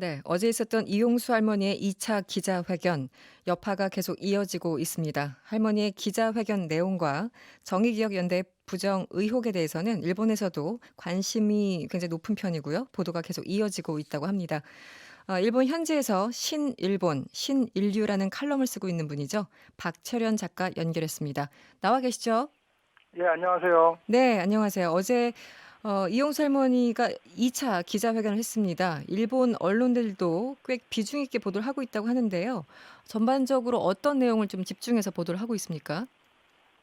네, 어제 있었던 이용수 할머니의 2차 기자회견, 여파가 계속 이어지고 있습니다. 할머니의 기자회견 내용과 정의기억연대 부정 의혹에 대해서는 일본에서도 관심이 굉장히 높은 편이고요. 보도가 계속 이어지고 있다고 합니다. 일본 현지에서 신일본, 신인류라는 칼럼을 쓰고 있는 분이죠. 박철현 작가 연결했습니다. 나와 계시죠? 예, 안녕하세요. 네, 안녕하세요. 어제 이용수 할머니가 2차 기자회견을 했습니다. 일본 언론들도 꽤 비중 있게 보도를 하고 있다고 하는데요. 전반적으로 어떤 내용을 좀 집중해서 보도를 하고 있습니까?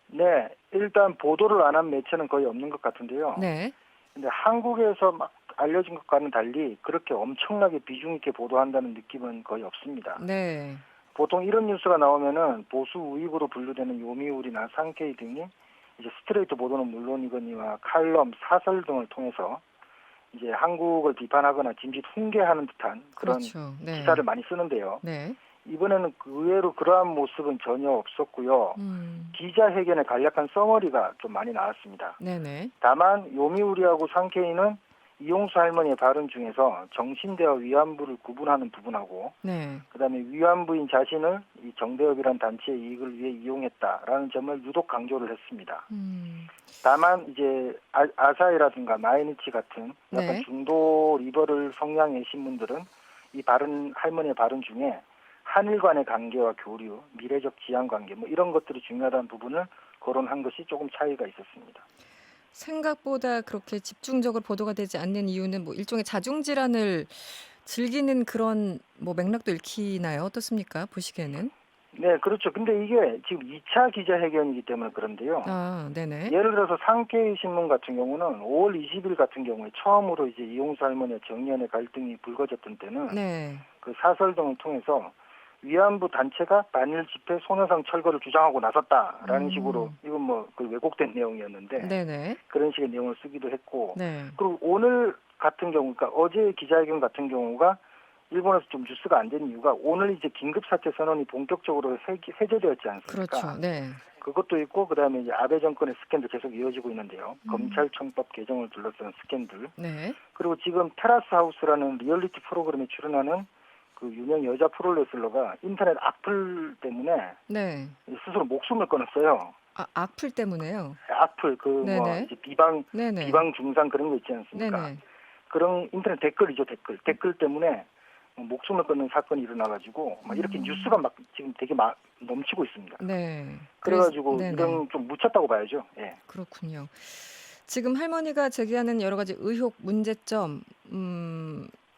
네, 일단 보도를 안 한 매체는 거의 없는 것 같은데요. 네. 근데 한국에서 막 알려진 것과는 달리 그렇게 엄청나게 비중 있게 보도한다는 느낌은 거의 없습니다. 네. 보통 이런 뉴스가 나오면은 보수 우익으로 분류되는 요미우리나 산케이 등이 이제 스트레이트 보도는 물론이거니와 칼럼, 사설 등을 통해서 이제 한국을 비판하거나 진짓 훈계하는 듯한 그런 그렇죠. 네. 기사를 많이 쓰는데요. 네. 이번에는 의외로 그러한 모습은 전혀 없었고요. 음. 기자회견의 간략한 서머리가 좀 많이 나왔습니다. 네네. 다만 요미우리하고 상케이는 이용수 할머니의 발언 중에서 정신대와 위안부를 구분하는 부분하고 네. 그다음에 위안부인 자신을 이 정대협이란 단체의 이익을 위해 이용했다라는 점을 유독 강조를 했습니다. 음. 다만 이제 아사히라든가 마이니치 같은 약간 네. 중도 리버럴 성향의 신문들은 이 발언 할머니의 발언 중에 한일 간의 관계와 교류, 미래적 지향 관계 뭐 이런 것들이 중요하다는 부분을 거론한 것이 조금 차이가 있었습니다. 생각보다 그렇게 집중적으로 보도가 되지 않는 이유는 뭐 일종의 자중 질환을 즐기는 그런 뭐 맥락도 읽히나요? 어떻습니까? 보시기에는? 네, 그렇죠. 근데 이게 지금 2차 기자회견이기 때문에 그런데요. 아, 네네. 예를 들어서 상케이 신문 같은 경우는 5월 20일 같은 경우에 처음으로 이제 이용수 할머니와 정의연의 갈등이 불거졌던 때는 네. 그 사설 등을 통해서 위안부 단체가 반일 집회 손해상 철거를 주장하고 나섰다라는 식으로 음. 이건 뭐 그 왜곡된 내용이었는데 네네. 그런 식의 내용을 쓰기도 했고 네. 그리고 오늘 같은 경우 그러니까 어제 기자회견 같은 경우가 일본에서 좀 뉴스가 안 된 이유가 오늘 이제 긴급사태 선언이 본격적으로 해제되었지 그렇죠. 않습니까? 네. 그것도 있고 그다음에 이제 아베 정권의 스캔들 계속 이어지고 있는데요. 음. 검찰청법 개정을 둘러싼 스캔들. 네. 그리고 지금 테라스 하우스라는 리얼리티 프로그램에 출연하는 그 유명 여자 프로레슬러가 인터넷 악플 때문에 네. 스스로 목숨을 끊었어요. 아, 악플 때문에요? 악플 그 뭐 네네. 이제 비방 네네. 비방 중상 그런 거 있지 않습니까? 네네. 그런 인터넷 댓글이죠, 댓글 때문에 목숨을 끊는 사건이 일어나가지고 막 이렇게 뉴스가 음. 막 지금 되게 막 넘치고 있습니다. 네. 그래서 그래가지고 네네. 이런 좀 묻혔다고 봐야죠. 예. 그렇군요. 지금 할머니가 제기하는 여러 가지 의혹, 문제점,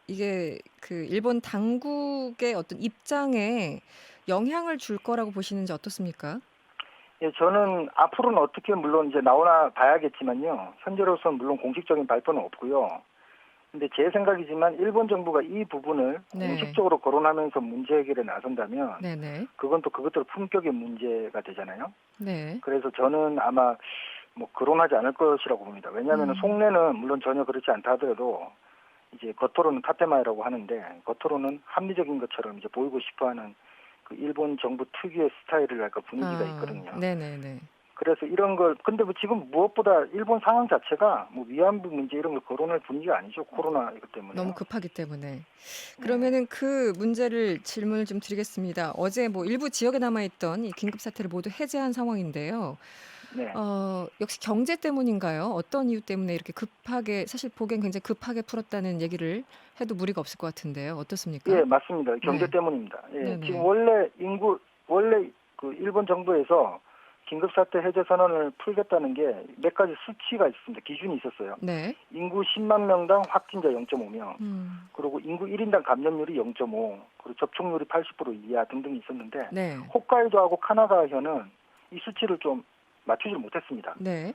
이게 그 일본 당국의 어떤 입장에 영향을 줄 거라고 보시는지 어떻습니까? 예, 저는 앞으로는 어떻게 물론 이제 나오나 봐야겠지만요. 현재로서는 물론 공식적인 발표는 없고요. 근데 제 생각이지만 일본 정부가 이 부분을 네. 공식적으로 거론하면서 문제 해결에 나선다면 네네. 그건 또 그것대로 품격의 문제가 되잖아요. 네. 그래서 저는 아마 뭐 거론하지 않을 것이라고 봅니다. 왜냐하면 음. 속내는 물론 전혀 그렇지 않다 하더라도 이제 겉으로는 타테마이라고 하는데 겉으로는 합리적인 것처럼 이제 보이고 싶어하는 그 일본 정부 특유의 스타일이랄까 분위기가 아, 있거든요. 네네네. 그래서 이런 걸 근데 뭐 지금 무엇보다 일본 상황 자체가 뭐 위안부 문제 이런 걸 거론할 분위기가 아니죠. 코로나 이것 너무 때문에요. 급하기 때문에. 네. 그러면은 그 문제를 질문을 좀 드리겠습니다. 어제 뭐 일부 지역에 남아있던 이 긴급 사태를 모두 해제한 상황인데요. 네. 역시 경제 때문인가요? 어떤 이유 때문에 이렇게 급하게, 사실 보기엔 굉장히 급하게 풀었다는 얘기를 해도 무리가 없을 것 같은데요. 어떻습니까? 예, 맞습니다. 경제 네. 때문입니다. 예. 지금 네네. 원래 그 일본 정부에서 긴급사태 해제 선언을 풀겠다는 게 몇 가지 수치가 있습니다. 기준이 있었어요. 네. 인구 10만 명당 확진자 0.5명, 음. 그리고 인구 1인당 감염률이 0.5, 그리고 접촉률이 80% 이하 등등이 있었는데 네. 홋카이도하고 카나다현은 이 수치를 좀 맞추지 못했습니다. 네.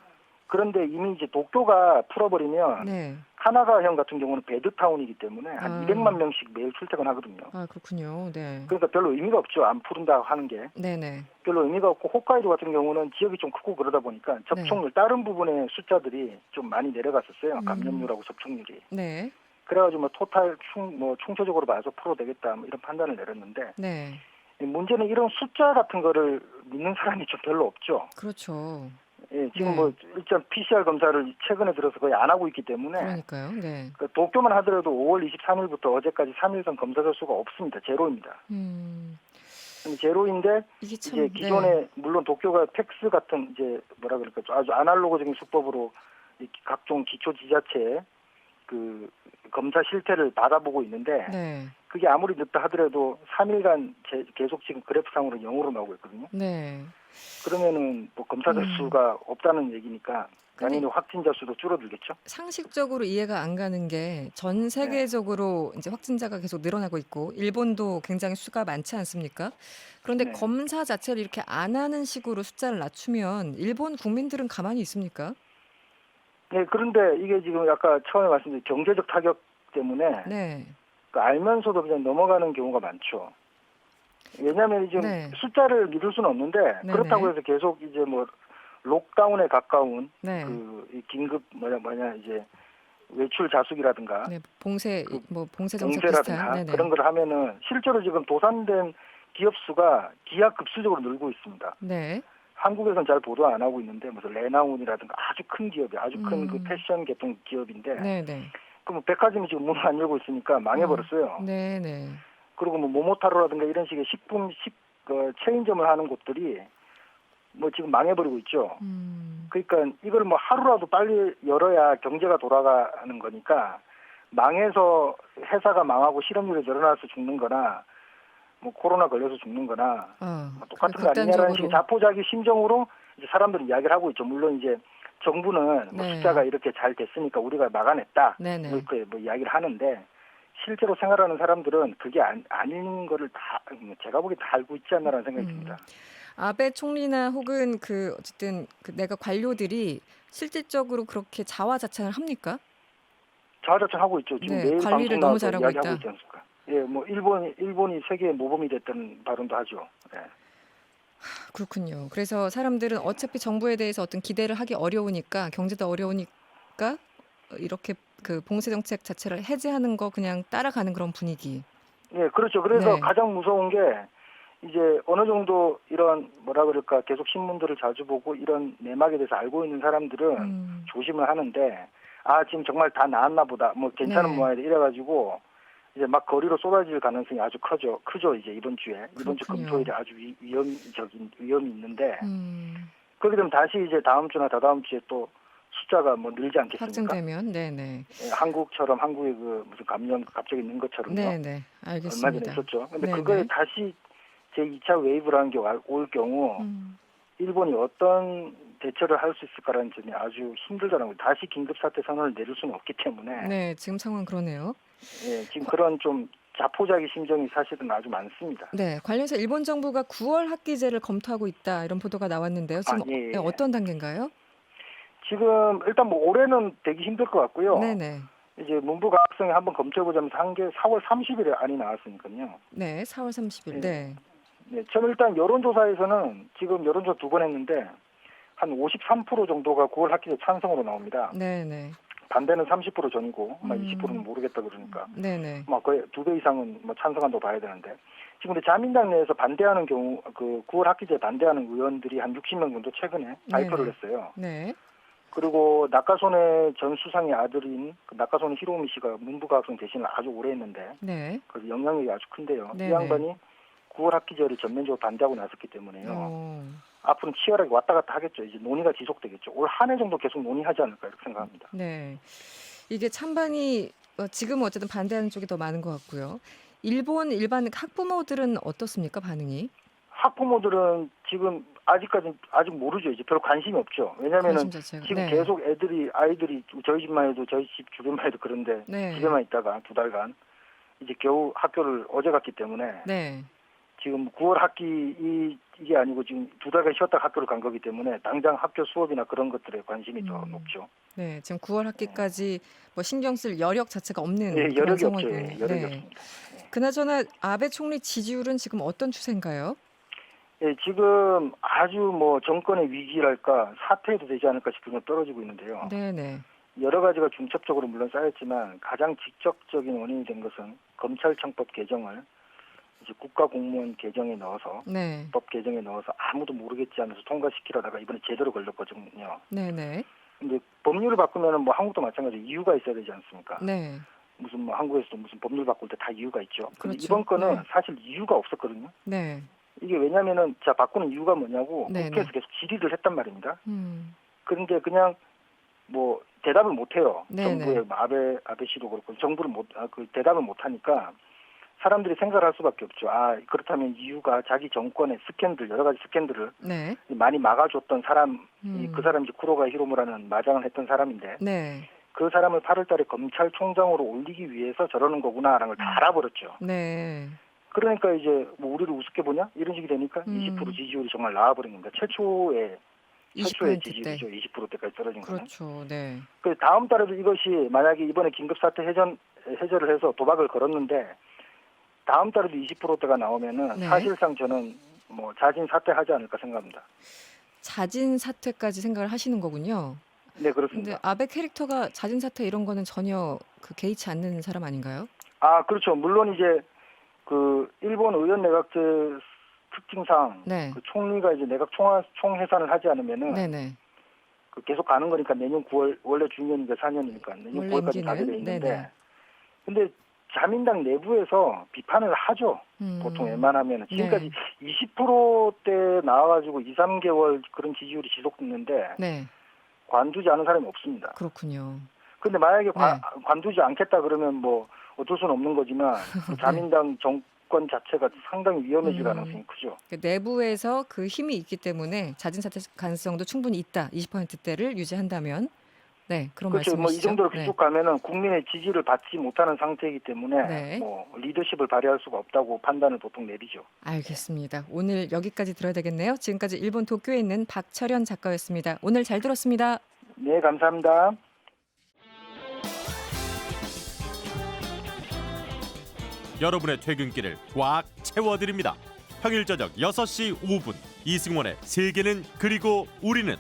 그런데 이미 이제 도쿄가 풀어버리면 네. 카나다현 같은 경우는 배드타운이기 때문에 한 아. 200만 명씩 매일 출퇴근하거든요. 아, 그렇군요. 네. 그러니까 별로 의미가 없죠. 안 푸른다 하는 게. 네네. 별로 의미가 없고 홋카이도 같은 경우는 지역이 좀 크고 그러다 보니까 네. 접촉률 다른 부분의 숫자들이 좀 많이 내려갔었어요. 음. 감염률하고 접촉률이. 네. 그래가지고 뭐 토탈 충초적으로 봐서 풀어도 되겠다 뭐 이런 판단을 내렸는데 네. 이 문제는 이런 숫자 같은 거를 믿는 사람이 좀 별로 없죠. 그렇죠. 예, 지금 네. 뭐 일단 PCR 검사를 최근에 들어서 거의 안 하고 있기 때문에 그러니까요. 네. 그 도쿄만 하더라도 5월 23일부터 어제까지 3일간 검사 접수가 없습니다. 제로입니다. 음. 근데 제로인데 이게 이제 참 네. 기존에 물론 도쿄가 팩스 같은 이제 뭐라 그럴까 아주 아날로그적인 수법으로 이 각종 기초 지자체에 그 검사 실태를 받아보고 있는데 네. 그게 아무리 늦다 하더라도 3일간 계속 지금 그래프상으로 0으로 나오고 있거든요. 네. 그러면은 뭐 검사 음. 접수가 없다는 얘기니까 근데 당연히 확진자 수도 줄어들겠죠. 상식적으로 이해가 안 가는 게 전 네. 세계적으로 이제 확진자가 계속 늘어나고 있고 일본도 굉장히 수가 많지 않습니까? 그런데 네. 검사 자체를 이렇게 안 하는 식으로 숫자를 낮추면 일본 국민들은 가만히 있습니까? 네, 그런데 이게 지금 아까 처음에 말씀드린 경제적 타격 때문에 네. 그 알면서도 그냥 넘어가는 경우가 많죠. 왜냐하면 지금 네. 숫자를 믿을 수는 없는데 그렇다고 네네. 해서 계속 이제 뭐 록다운에 가까운 네. 그 이 긴급 뭐냐 이제 외출 자숙이라든가 네. 봉쇄 그 뭐 봉쇄 정책 비슷한. 봉쇄라든가 네네. 그런 걸 하면은 실제로 지금 도산된 기업 수가 기하급수적으로 늘고 있습니다. 네. 한국에서는 잘 보도 안 하고 있는데 무슨 레나운이라든가 아주 큰 기업이 아주 큰 그 음. 패션 계통 기업인데 네네. 그럼 백화점이 지금 문을 안 열고 있으니까 망해버렸어요. 네네. 그리고 뭐 모모타로라든가 이런 식의 체인점을 하는 곳들이 뭐 지금 망해버리고 있죠. 음. 그러니까 이걸 뭐 하루라도 빨리 열어야 경제가 돌아가는 거니까 망해서 회사가 망하고 실업률이 늘어나서 죽는 거나 뭐 코로나 걸려서 죽는 거나 뭐 그게 똑같은 거 아니냐라는 식의 극단적으로 자포자기 심정으로 이제 사람들이 이야기를 하고 있죠. 물론 이제 정부는 뭐 숫자가 네. 이렇게 잘 됐으니까 우리가 막아냈다. 네네. 이렇게 뭐 이야기를 하는데 실제로 생활하는 사람들은 그게 아닌 거를 다 제가 보기엔 다 알고 있지 않나라는 생각이 음. 듭니다. 아베 총리나 혹은 그 어쨌든 그 내각 관료들이 실질적으로 그렇게 자화자찬을 합니까? 자화자찬하고 있죠. 지금 네. 매일 관리를 방송 너무 나와서 잘하고 이야기하고 있다. 있지 않습니까? 예, 뭐 일본이 세계 모범이 됐다는 발언도 하죠. 예. 그렇군요. 그래서 사람들은 어차피 정부에 대해서 어떤 기대를 하기 어려우니까 경제도 어려우니까 이렇게 그 봉쇄 정책 자체를 해제하는 거 그냥 따라가는 그런 분위기. 예, 그렇죠. 그래서 네. 가장 무서운 게 이제 어느 정도 이런 뭐라 그럴까 계속 신문들을 자주 보고 이런 내막에 대해서 알고 있는 사람들은 음. 조심을 하는데 아 지금 정말 다 나았나 보다 뭐 괜찮은 네. 모양이다 이래가지고 이제 막 거리로 쏟아질 가능성이 아주 크죠 이제 이번 주 그렇군요. 금토일에 아주 위험이 있는데 음. 그렇게 되면 다시 이제 다음 주나 다다음 주에 또 숫자가 뭐 늘지 않겠습니까? 확정되면 네네. 예, 한국처럼 한국에 그 무슨 감염 갑자기 있는 것처럼요. 네네. 얼마 전에 알겠습니다. 있었죠. 근데 그거에 네네. 다시 제2차 웨이브라는 게 올 경우 음. 일본이 어떤 대처를 할 수 있을까라는 점이 아주 힘들다는 거예요. 다시 긴급사태 선언을 내릴 수는 없기 때문에 네. 지금 상황 그러네요. 예, 지금 과- 그런 좀 자포자기 심정이 사실은 아주 많습니다. 네. 관련해서 일본 정부가 9월 학기제를 검토하고 있다 이런 보도가 나왔는데요. 아, 지금 예, 예. 예. 어떤 단계인가요? 지금 일단 뭐 올해는 되기 힘들 것 같고요. 네네. 이제 문부 가학성에 한번 검토해보자면서 한 게 4월 30일에 안이 나왔으니까요. 네. 4월 30일. 예. 네. 네, 저는 일단 여론조사에서는 지금 여론조사 2번 했는데 한 53% 정도가 9월 학기제 찬성으로 나옵니다. 네네. 반대는 30% 전이고, 막 20%는 음. 모르겠다 그러니까, 네네. 막 거의 2배 이상은 뭐 찬성한다고 봐야 되는데, 지금 근데 자민당 내에서 반대하는 경우, 그 9월 학기제 반대하는 의원들이 한 60명 정도 최근에 발표를 네네. 했어요. 네. 그리고 나카소네 전 수상의 아들인 그 나카소네 히로미 씨가 문부과학성 대신을 아주 오래 했는데, 네. 그래서 영향력이 아주 큰데요. 이 네네. 양반이 9월 학기제를 전면적으로 반대하고 나섰기 때문에요. 어. 앞으로는 치열하게 왔다 갔다 하겠죠. 이제 논의가 지속되겠죠. 올 한 해 정도 계속 논의하지 않을까 이렇게 생각합니다. 네. 이게 찬반이 지금은 어쨌든 반대하는 쪽이 더 많은 것 같고요. 일본 일반 학부모들은 어떻습니까, 반응이? 학부모들은 지금 아직 모르죠. 이제 별로 관심이 없죠. 왜냐면은 관심 자체가. 지금 네. 계속 아이들이 저희 집만 해도 저희 집 주변만 해도 그런데 네. 집에만 있다가 2달간 이제 겨우 학교를 어제 갔기 때문에 네. 지금 9월 학기 이게 아니고 지금 2달간 쉬었다 학교를 간 거기 때문에 당장 학교 수업이나 그런 것들에 관심이 더 음. 높죠. 네. 지금 9월 예, 학기까지 뭐 신경 쓸 여력 자체가 없는 예, 그런 여력이 없죠. 예, 상황이군요. 여력이 네. 없습니다. 예. 그나저나 아베 총리 지지율은 지금 어떤 추세인가요? 예, 지금 아주 뭐 정권의 위기랄까 사퇴해도 되지 않을까 싶은 건 떨어지고 있는데요. 네네. 여러 가지가 중첩적으로 물론 쌓였지만 가장 직접적인 원인이 된 것은 검찰청법 개정을 이제 국가공무원 개정에 넣어서 네. 법 개정에 넣어서 아무도 모르겠지 하면서 통과시키려다가 이번에 제대로 걸렸거든요. 네네. 근데 법률을 바꾸면은 뭐 한국도 마찬가지로 이유가 있어야 되지 않습니까? 네. 무슨 뭐 한국에서도 무슨 법률 바꿀 때 다 이유가 있죠. 근데 그렇죠. 이번 거는 네. 사실 이유가 없었거든요. 네. 이게 왜냐면은 자 바꾸는 이유가 뭐냐고 네네. 국회에서 계속 질의를 했단 말입니다. 음. 그런데 그냥 뭐 대답을 못 해요. 네네. 정부의 뭐 아베 씨도 그렇고 정부를 그 대답을 못 하니까 사람들이 생각을 할 수밖에 없죠. 아 그렇다면 이유가 자기 정권의 스캔들 여러 가지 스캔들을 네. 많이 막아줬던 사람이 그 음. 사람이 이제 쿠로가 히로무라는 마장을 했던 사람인데 네. 그 사람을 8월달에 검찰총장으로 올리기 위해서 저러는 거구나라는 걸 다 알아버렸죠. 네. 그러니까 이제 뭐 우리를 우습게 보냐 이런 식이 되니까 20% 지지율이 정말 나와버린 겁니다. 최초의 20%대. 지지율이죠. 20%대까지 떨어진 거는. 그렇죠. 네. 그 다음 달에도 이것이 만약에 이번에 긴급사태 해제를 해서 도박을 걸었는데 다음 달에도 20%대가 나오면은 네. 사실상 저는 뭐 자진 사퇴하지 않을까 생각합니다. 자진 사퇴까지 생각을 하시는 거군요. 네 근데 그렇습니다. 아베 캐릭터가 자진 사퇴 이런 거는 전혀 그 개의치 않는 사람 아닌가요? 아 그렇죠. 물론 이제 그 일본 의원 내각제 특징상 네. 그 총리가 이제 내각 총해산을 하지 않으면은 네네. 그 계속 가는 거니까 내년 9월 원래 중년이니까 4년이니까 내년 원래 9월까지 가게 돼 임기는 있는데 네네. 근데 자민당 내부에서 비판을 하죠. 보통 웬만하면 지금까지 네. 20%대 나와가지고 2, 3개월 그런 지지율이 지속됐는데 네. 관두지 않은 사람이 없습니다. 그렇군요. 근데 만약에 네. 관두지 않겠다 그러면 뭐 어쩔 수는 없는 거지만 그 자민당 정권 자체가 상당히 위험해질 가능성이 크죠. 그 내부에서 그 힘이 있기 때문에 자진 사퇴 가능성도 충분히 있다. 20%대를 유지한다면. 네, 그런 그렇죠. 뭐 이 말씀이시죠? 정도로 네. 쭉 가면은 국민의 지지를 받지 못하는 상태이기 때문에 네. 뭐 리더십을 발휘할 수가 없다고 판단을 보통 내리죠. 알겠습니다. 오늘 여기까지 들어야 되겠네요. 지금까지 일본 도쿄에 있는 박철현 작가였습니다. 오늘 잘 들었습니다. 네, 감사합니다. 여러분의 퇴근길을 꽉 채워드립니다. 평일 저녁 6시 5분 이승원의 세계는 그리고 우리는